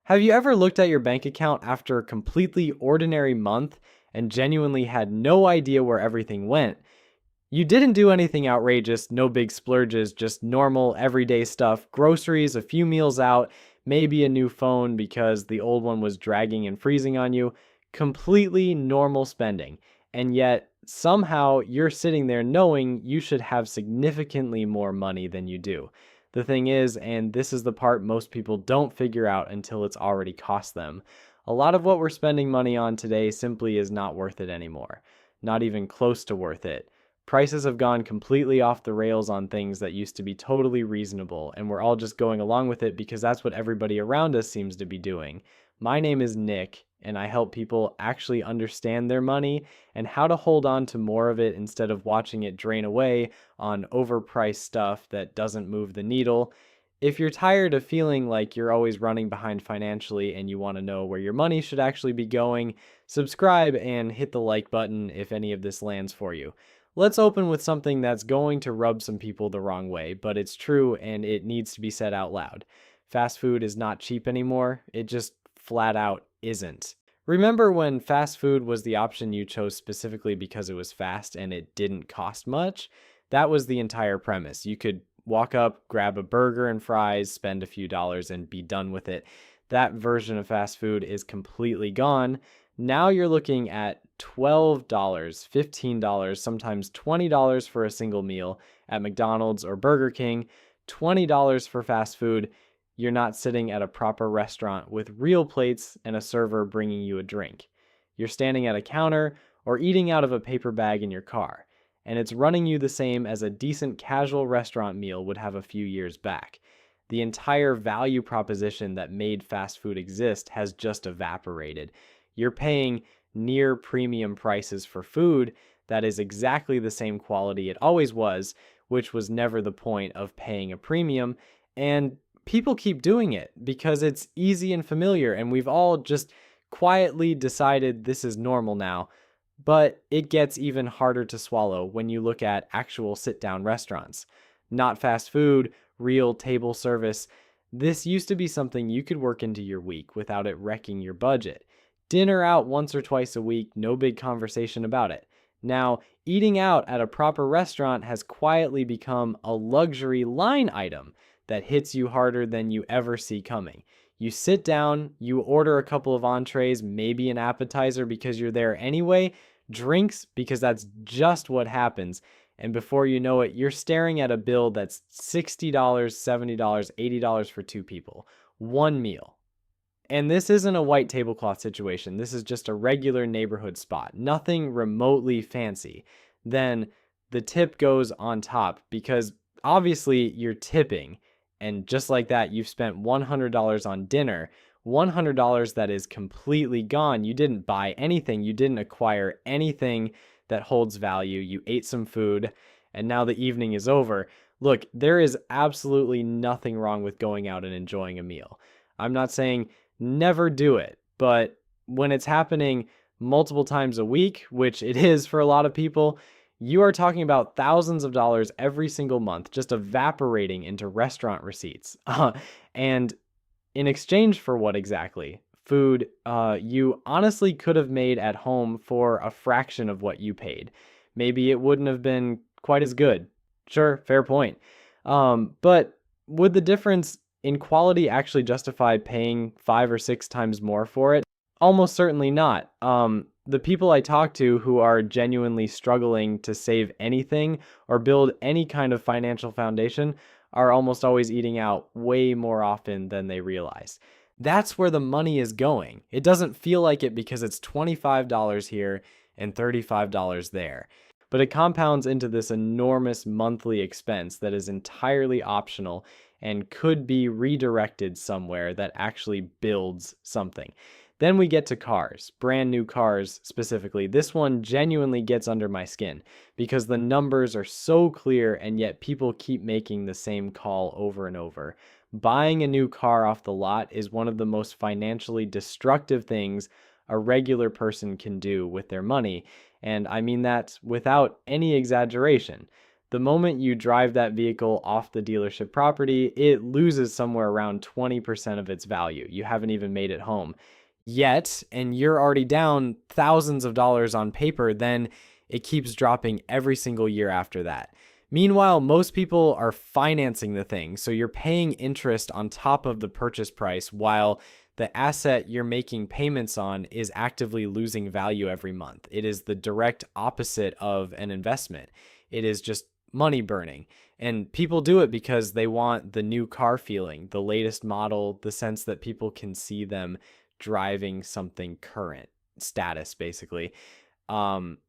Have you ever looked at your bank account after a completely ordinary month and genuinely had no idea where everything went? You didn't do anything outrageous, no big splurges, just normal everyday stuff, groceries, a few meals out, maybe a new phone because the old one was dragging and freezing on you. Completely normal spending. And yet, somehow, you're sitting there knowing you should have significantly more money than you do. The thing is, and this is the part most people don't figure out until it's already cost them, a lot of what we're spending money on today simply is not worth it anymore. Not even close to worth it. Prices have gone completely off the rails on things that used to be totally reasonable, and we're all just going along with it because that's what everybody around us seems to be doing. My name is Nick, and I help people actually understand their money and how to hold on to more of it instead of watching it drain away on overpriced stuff that doesn't move the needle. If you're tired of feeling like you're always running behind financially and you want to know where your money should actually be going, subscribe and hit the like button if any of this lands for you. Let's open with something that's going to rub some people the wrong way, but it's true and it needs to be said out loud. Fast food is not cheap anymore. It just flat out isn't. Remember when fast food was the option you chose specifically because it was fast and it didn't cost much? That was the entire premise. You could walk up, grab a burger and fries, spend a few dollars, and be done with it. That version of fast food is completely gone. Now you're looking at $12, $15, sometimes $20 for a single meal at McDonald's or Burger King, $20 for fast food. You're not sitting at a proper restaurant with real plates and a server bringing you a drink. You're standing at a counter or eating out of a paper bag in your car, and it's running you the same as a decent casual restaurant meal would have a few years back. The entire value proposition that made fast food exist has just evaporated. You're paying near premium prices for food that is exactly the same quality it always was, which was never the point of paying a premium. And people keep doing it because it's easy and familiar, and we've all just quietly decided this is normal now. But it gets even harder to swallow when you look at actual sit-down restaurants. Not fast food, real table service. This used to be something you could work into your week without it wrecking your budget. Dinner out once or twice a week, no big conversation about it. Now, eating out at a proper restaurant has quietly become a luxury line item that hits you harder than you ever see coming. You sit down, you order a couple of entrees, maybe an appetizer because you're there anyway, drinks because that's just what happens, and before you know it, you're staring at a bill that's $60, $70, $80 for two people. One meal. And this isn't a white tablecloth situation. This is just a regular neighborhood spot. Nothing remotely fancy. Then the tip goes on top because obviously you're tipping. And just like that, you've spent $100 on dinner. $100 that is completely gone. You didn't buy anything. You didn't acquire anything that holds value. You ate some food and now the evening is over. Look, there is absolutely nothing wrong with going out and enjoying a meal. I'm not saying never do it, but when it's happening multiple times a week, which it is for a lot of people, you are talking about thousands of dollars every single month just evaporating into restaurant receipts. And in exchange for what exactly? Food you honestly could have made at home for a fraction of what you paid. Maybe it wouldn't have been quite as good. Sure, fair point. But would the difference in quality actually justify paying 5 or 6 times more for it? Almost certainly not. The people I talk to who are genuinely struggling to save anything or build any kind of financial foundation are almost always eating out way more often than they realize. That's where the money is going. It doesn't feel like it because it's $25 here and $35 there. But it compounds into this enormous monthly expense that is entirely optional and could be redirected somewhere that actually builds something. Then we get to cars, brand new cars specifically. This one genuinely gets under my skin because the numbers are so clear and yet people keep making the same call over and over. Buying a new car off the lot is one of the most financially destructive things a regular person can do with their money. And I mean that without any exaggeration. The moment you drive that vehicle off the dealership property, it loses somewhere around 20% of its value. You haven't even made it home yet, and you're already down thousands of dollars on paper, then it keeps dropping every single year after that. Meanwhile, most people are financing the thing, so you're paying interest on top of the purchase price while the asset you're making payments on is actively losing value every month. It is the direct opposite of an investment. It is just money burning. And people do it because they want the new car feeling, the latest model, the sense that people can see them driving something current status, basically.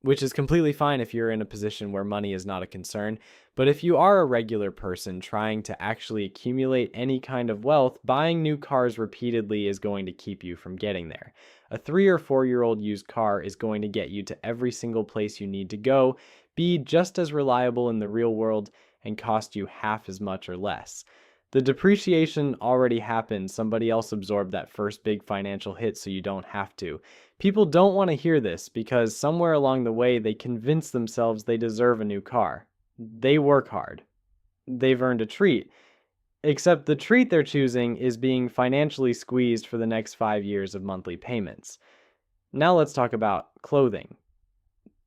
Which is completely fine if you're in a position where money is not a concern. But if you are a regular person trying to actually accumulate any kind of wealth, buying new cars repeatedly is going to keep you from getting there. A 3 or 4-year-old used car is going to get you to every single place you need to go, be just as reliable in the real world, and cost you half as much or less. The depreciation already happened. Somebody else absorbed that first big financial hit so you don't have to. People don't want to hear this because somewhere along the way they convince themselves they deserve a new car. They work hard. They've earned a treat. Except the treat they're choosing is being financially squeezed for the next 5 years of monthly payments. Now let's talk about clothing.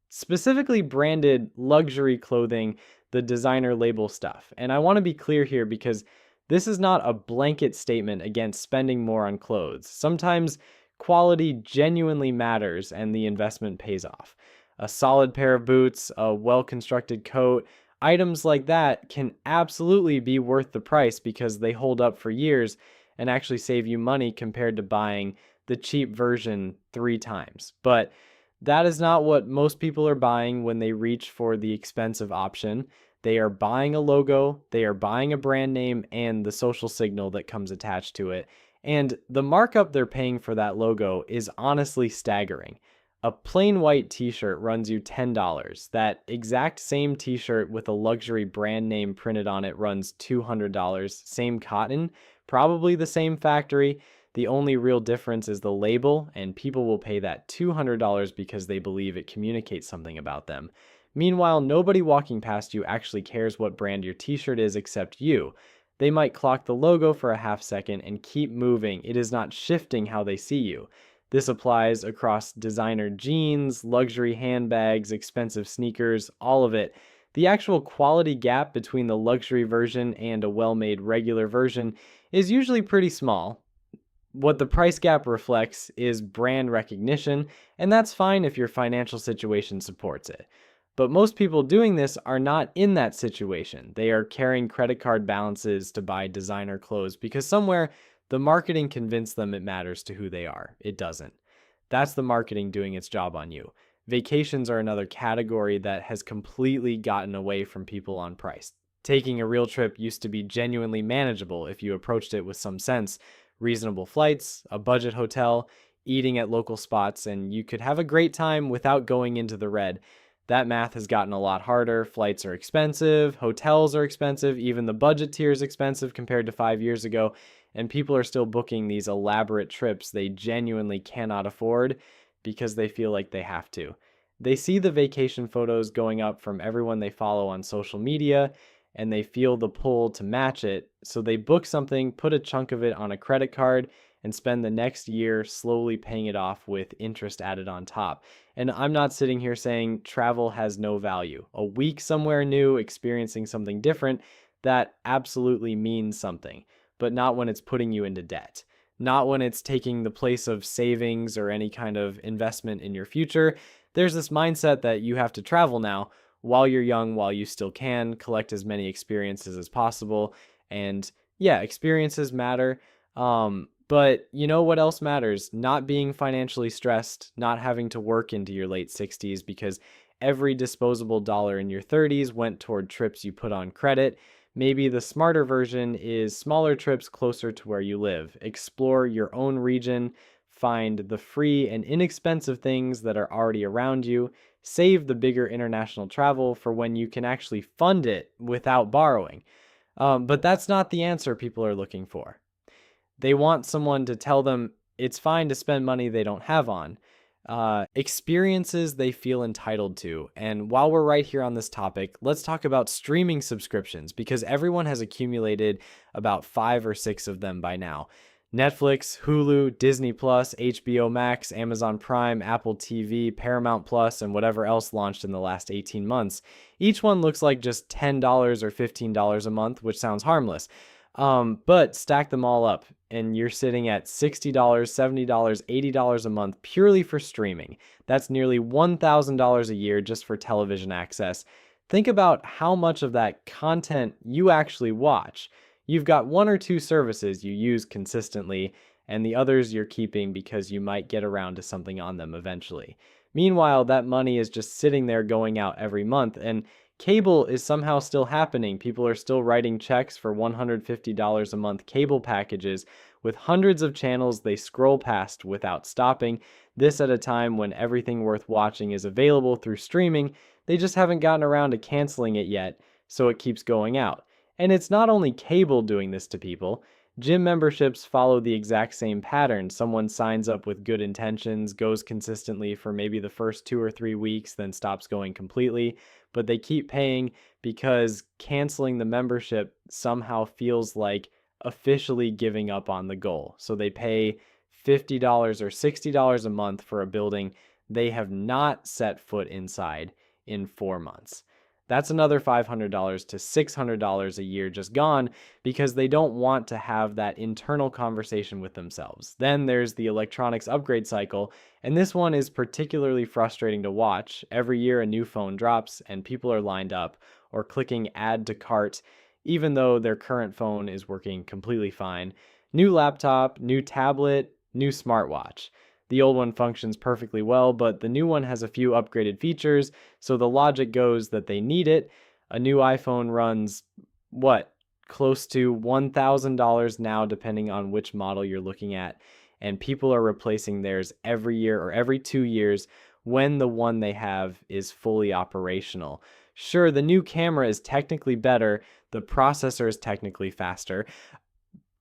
Specifically branded luxury clothing, the designer label stuff. And I want to be clear here because this is not a blanket statement against spending more on clothes. Sometimes quality genuinely matters and the investment pays off. A solid pair of boots, a well-constructed coat, items like that can absolutely be worth the price because they hold up for years and actually save you money compared to buying the cheap version 3 times. But that is not what most people are buying when they reach for the expensive option. They are buying a logo, they are buying a brand name, and the social signal that comes attached to it. And the markup they're paying for that logo is honestly staggering. A plain white t-shirt runs you $10. That exact same t-shirt with a luxury brand name printed on it runs $200. Same cotton, probably the same factory. The only real difference is the label, and people will pay that $200 because they believe it communicates something about them. Meanwhile, nobody walking past you actually cares what brand your t-shirt is except you. They might clock the logo for a half second and keep moving. It is not shifting how they see you. This applies across designer jeans, luxury handbags, expensive sneakers, all of it. The actual quality gap between the luxury version and a well-made regular version is usually pretty small. What the price gap reflects is brand recognition, and that's fine if your financial situation supports it. But most people doing this are not in that situation. They are carrying credit card balances to buy designer clothes because somewhere the marketing convinced them it matters to who they are. It doesn't. That's the marketing doing its job on you. Vacations are another category that has completely gotten away from people on price. Taking a real trip used to be genuinely manageable if you approached it with some sense. Reasonable flights, a budget hotel, eating at local spots, and you could have a great time without going into the red. That math has gotten a lot harder. Flights are expensive, hotels are expensive, even the budget tier is expensive compared to 5 years ago, and people are still booking these elaborate trips they genuinely cannot afford because they feel like they have to. They see the vacation photos going up from everyone they follow on social media, and they feel the pull to match it, so they book something, put a chunk of it on a credit card, and spend the next year slowly paying it off with interest added on top. And I'm not sitting here saying travel has no value. A week somewhere new, experiencing something different, that absolutely means something, but not when it's putting you into debt. Not when it's taking the place of savings or any kind of investment in your future. There's this mindset that you have to travel now while you're young, while you still can, collect as many experiences as possible. And yeah, experiences matter. But you know what else matters? Not being financially stressed, not having to work into your late 60s because every disposable dollar in your 30s went toward trips you put on credit. Maybe the smarter version is smaller trips closer to where you live. Explore your own region, find the free and inexpensive things that are already around you, save the bigger international travel for when you can actually fund it without borrowing. But that's not the answer people are looking for. They want someone to tell them it's fine to spend money they don't have on. experiences they feel entitled to. And while we're right here on this topic, let's talk about streaming subscriptions because everyone has accumulated about five or six of them by now. Netflix, Hulu, Disney Plus, HBO Max, Amazon Prime, Apple TV, Paramount Plus, and whatever else launched in the last 18 months. Each one looks like just $10 or $15 a month, which sounds harmless. But stack them all up, and you're sitting at $60, $70, $80 a month purely for streaming. That's nearly $1,000 a year just for television access. Think about how much of that content you actually watch. You've got one or two services you use consistently, and the others you're keeping because you might get around to something on them eventually. Meanwhile, that money is just sitting there going out every month, and cable is somehow still happening. People are still writing checks for $150 a month cable packages with hundreds of channels they scroll past without stopping. This at a time when everything worth watching is available through streaming. They just haven't gotten around to canceling it yet, so it keeps going out. And it's not only cable doing this to people. Gym memberships follow the exact same pattern. Someone signs up with good intentions, goes consistently for maybe the first 2 or 3 weeks, then stops going completely, but they keep paying because canceling the membership somehow feels like officially giving up on the goal. So they pay $50 or $60 a month for a building they have not set foot inside in 4 months. That's another $500 to $600 a year just gone because they don't want to have that internal conversation with themselves. Then there's the electronics upgrade cycle, and this one is particularly frustrating to watch. Every year a new phone drops and people are lined up or clicking add to cart even though their current phone is working completely fine. New laptop, new tablet, new smartwatch. The old one functions perfectly well, but the new one has a few upgraded features, so the logic goes that they need it. A new iPhone runs, what, close to $1,000 now, depending on which model you're looking at, and people are replacing theirs every year or every 2 years when the one they have is fully operational. Sure, the new camera is technically better, the processor is technically faster,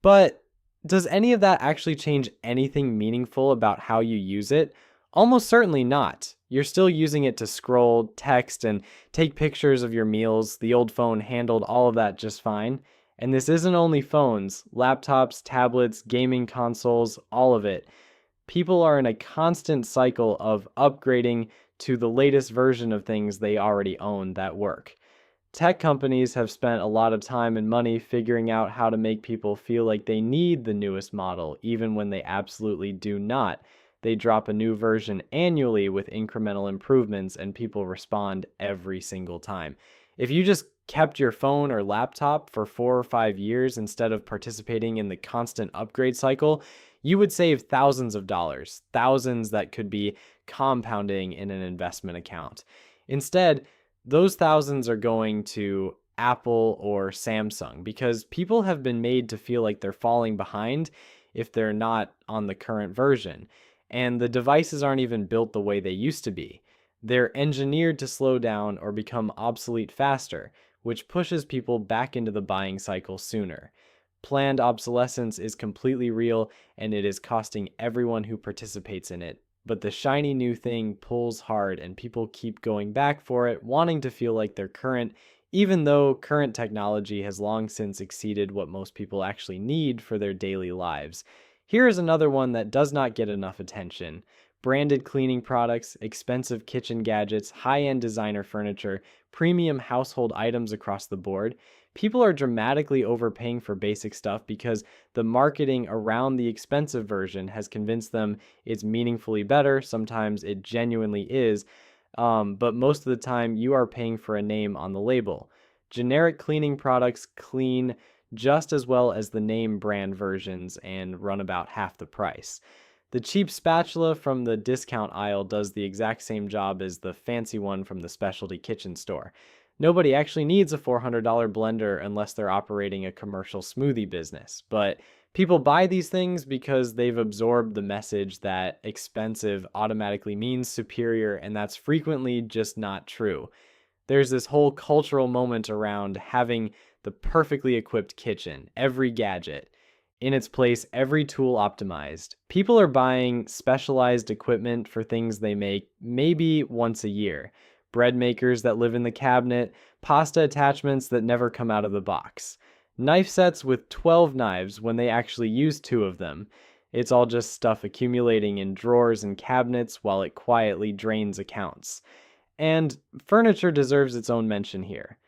but does any of that actually change anything meaningful about how you use it? Almost certainly not. You're still using it to scroll, text, and take pictures of your meals. The old phone handled all of that just fine. And this isn't only phones, laptops, tablets, gaming consoles, all of it. People are in a constant cycle of upgrading to the latest version of things they already own that work. Tech companies have spent a lot of time and money figuring out how to make people feel like they need the newest model, even when they absolutely do not. They drop a new version annually with incremental improvements, and people respond every single time. If you just kept your phone or laptop for 4 or 5 years instead of participating in the constant upgrade cycle, you would save thousands of dollars, thousands that could be compounding in an investment account. Instead, those thousands are going to Apple or Samsung because people have been made to feel like they're falling behind if they're not on the current version. And the devices aren't even built the way they used to be. They're engineered to slow down or become obsolete faster, which pushes people back into the buying cycle sooner. Planned obsolescence is completely real, and it is costing everyone who participates in it. But the shiny new thing pulls hard and people keep going back for it, wanting to feel like they're current, even though current technology has long since exceeded what most people actually need for their daily lives. Here is another one that does not get enough attention. Branded cleaning products, expensive kitchen gadgets, high-end designer furniture, premium household items across the board. People are dramatically overpaying for basic stuff because the marketing around the expensive version has convinced them it's meaningfully better. Sometimes it genuinely is, but most of the time you are paying for a name on the label. Generic cleaning products clean just as well as the name brand versions and run about half the price. The cheap spatula from the discount aisle does the exact same job as the fancy one from the specialty kitchen store. Nobody actually needs a $400 blender unless they're operating a commercial smoothie business. But people buy these things because they've absorbed the message that expensive automatically means superior, and that's frequently just not true. There's this whole cultural moment around having the perfectly equipped kitchen, every gadget. In its place, every tool optimized. People are buying specialized equipment for things they make maybe once a year. Bread makers that live in the cabinet, pasta attachments that never come out of the box. Knife sets with 12 knives when they actually use 2 of them. It's all just stuff accumulating in drawers and cabinets while it quietly drains accounts. And furniture deserves its own mention here.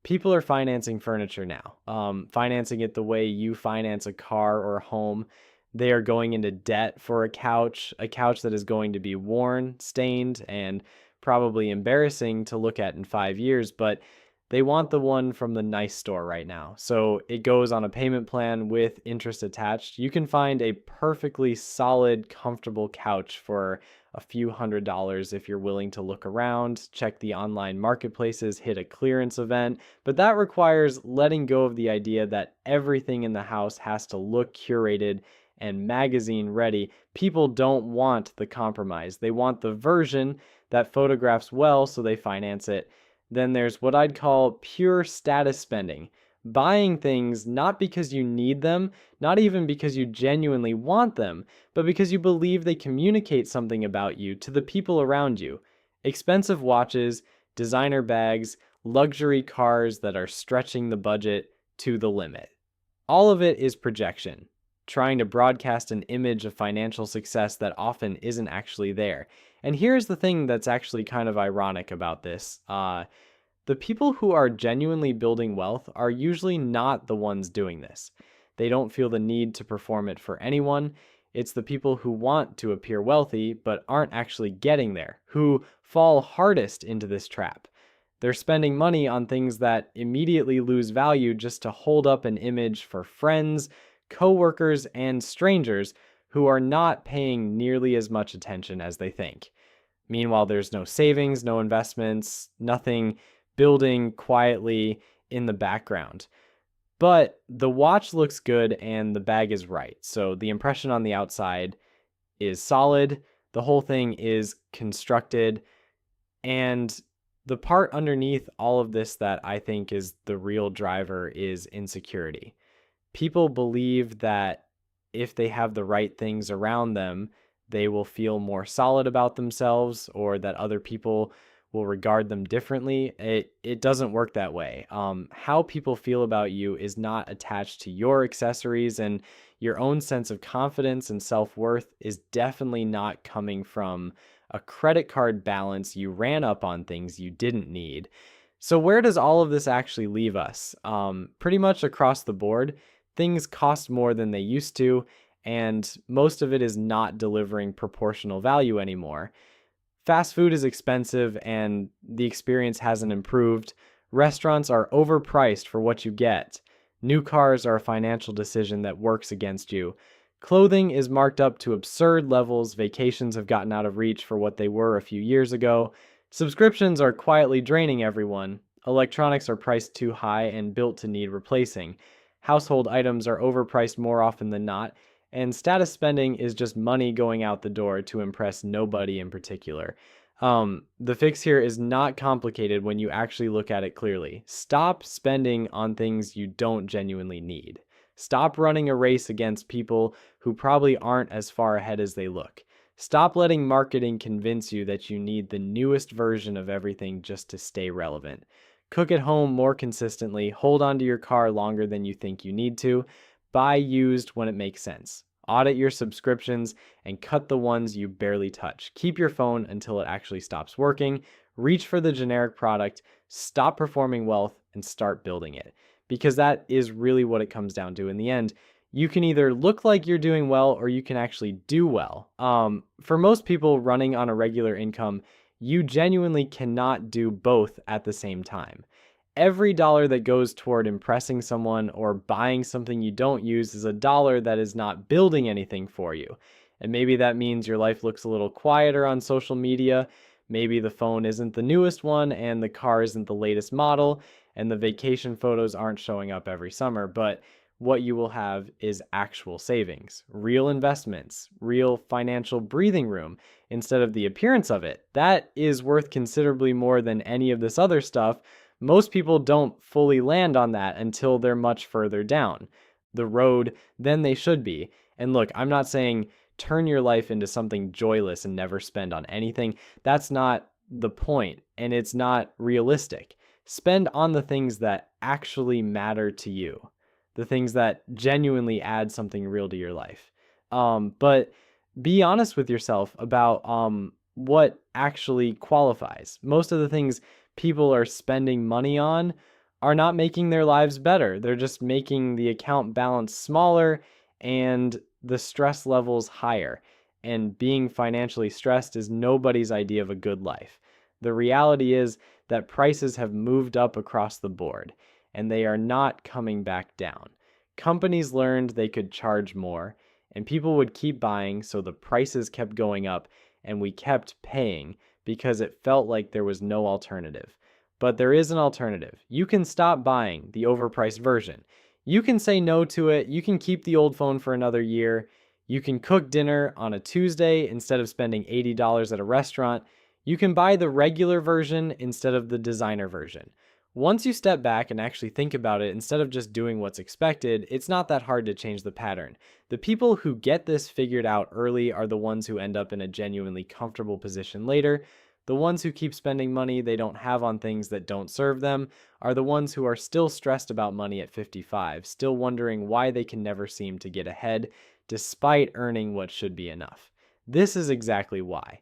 People are financing furniture now, financing it the way you finance a car or a home. They are going into debt for a couch that is going to be worn, stained, and probably embarrassing to look at in 5 years, but they want the one from the nice store right now. So it goes on a payment plan with interest attached. You can find a perfectly solid, comfortable couch for a few $100s if you're willing to look around, check the online marketplaces, hit a clearance event. But that requires letting go of the idea that everything in the house has to look curated and magazine ready. People don't want the compromise. They want the version that photographs well, so they finance it. Then there's what I'd call pure status spending. Buying things not because you need them, not even because you genuinely want them, but because you believe they communicate something about you to the people around you. Expensive watches, designer bags, luxury cars that are stretching the budget to the limit. All of it is projection, trying to broadcast an image of financial success that often isn't actually there. And here's the thing that's actually kind of ironic about this. The people who are genuinely building wealth are usually not the ones doing this. They don't feel the need to perform it for anyone. It's the people who want to appear wealthy but aren't actually getting there, who fall hardest into this trap. They're spending money on things that immediately lose value just to hold up an image for friends, coworkers, and strangers who are not paying nearly as much attention as they think. Meanwhile, there's no savings, no investments, nothing building quietly in the background. But the watch looks good and the bag is right. So the impression on the outside is solid. The whole thing is constructed. And the part underneath all of this that I think is the real driver is insecurity. People believe that if they have the right things around them, they will feel more solid about themselves, or that other people will regard them differently. It doesn't work that way. How people feel about you is not attached to your accessories, and your own sense of confidence and self-worth is definitely not coming from a credit card balance you ran up on things you didn't need. So where does all of this actually leave us? Pretty much across the board, things cost more than they used to, and most of it is not delivering proportional value anymore. Fast food is expensive and the experience hasn't improved. Restaurants are overpriced for what you get. New cars are a financial decision that works against you. Clothing is marked up to absurd levels. Vacations have gotten out of reach for what they were a few years ago. Subscriptions are quietly draining everyone. Electronics are priced too high and built to need replacing. Household items are overpriced more often than not. And status spending is just money going out the door to impress nobody in particular. The fix here is not complicated when you actually look at it clearly. Stop spending on things you don't genuinely need. Stop running a race against people who probably aren't as far ahead as they look. Stop letting marketing convince you that you need the newest version of everything just to stay relevant. Cook at home more consistently. Hold on to your car longer than you think you need to. Buy used when it makes sense. Audit your subscriptions and cut the ones you barely touch. Keep your phone until it actually stops working. Reach for the generic product. Stop performing wealth and start building it. Because that is really what it comes down to in the end. You can either look like you're doing well or you can actually do well. For most people running on a regular income, you genuinely cannot do both at the same time. Every dollar that goes toward impressing someone or buying something you don't use is a dollar that is not building anything for you. And maybe that means your life looks a little quieter on social media. Maybe the phone isn't the newest one and the car isn't the latest model and the vacation photos aren't showing up every summer. But what you will have is actual savings, real investments, real financial breathing room instead of the appearance of it. That is worth considerably more than any of this other stuff. Most people don't fully land on that until they're much further down. the road than they should be. And look, I'm not saying turn your life into something joyless and never spend on anything. That's not the point, and it's not realistic. Spend on the things that actually matter to you, the things that genuinely add something real to your life. But be honest with yourself about what actually qualifies. Most of the things people are spending money on are not making their lives better. They're just making the account balance smaller and the stress levels higher. And being financially stressed is nobody's idea of a good life. The reality is that prices have moved up across the board, and they are not coming back down. Companies learned they could charge more, and people would keep buying, so the prices kept going up, and we kept paying because it felt like there was no alternative. But there is an alternative. You can stop buying the overpriced version. You can say no to it. You can keep the old phone for another year. You can cook dinner on a Tuesday instead of spending $80 at a restaurant. You can buy the regular version instead of the designer version. Once you step back and actually think about it, instead of just doing what's expected, it's not that hard to change the pattern. The people who get this figured out early are the ones who end up in a genuinely comfortable position later. The ones who keep spending money they don't have on things that don't serve them are the ones who are still stressed about money at 55, still wondering why they can never seem to get ahead despite earning what should be enough. This is exactly why.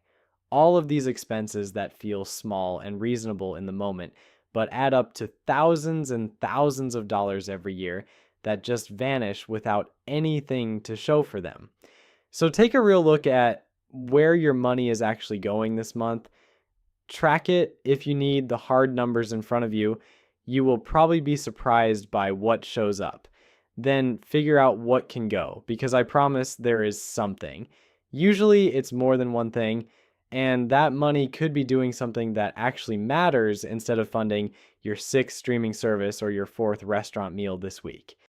All of these expenses that feel small and reasonable in the moment, but add up to thousands and thousands of dollars every year that just vanish without anything to show for them. So take a real look at where your money is actually going this month. Track it if you need the hard numbers in front of you. You will probably be surprised by what shows up. Then figure out what can go, because I promise there is something. Usually it's more than one thing, and that money could be doing something that actually matters instead of funding your 6th streaming service or your 4th restaurant meal this week.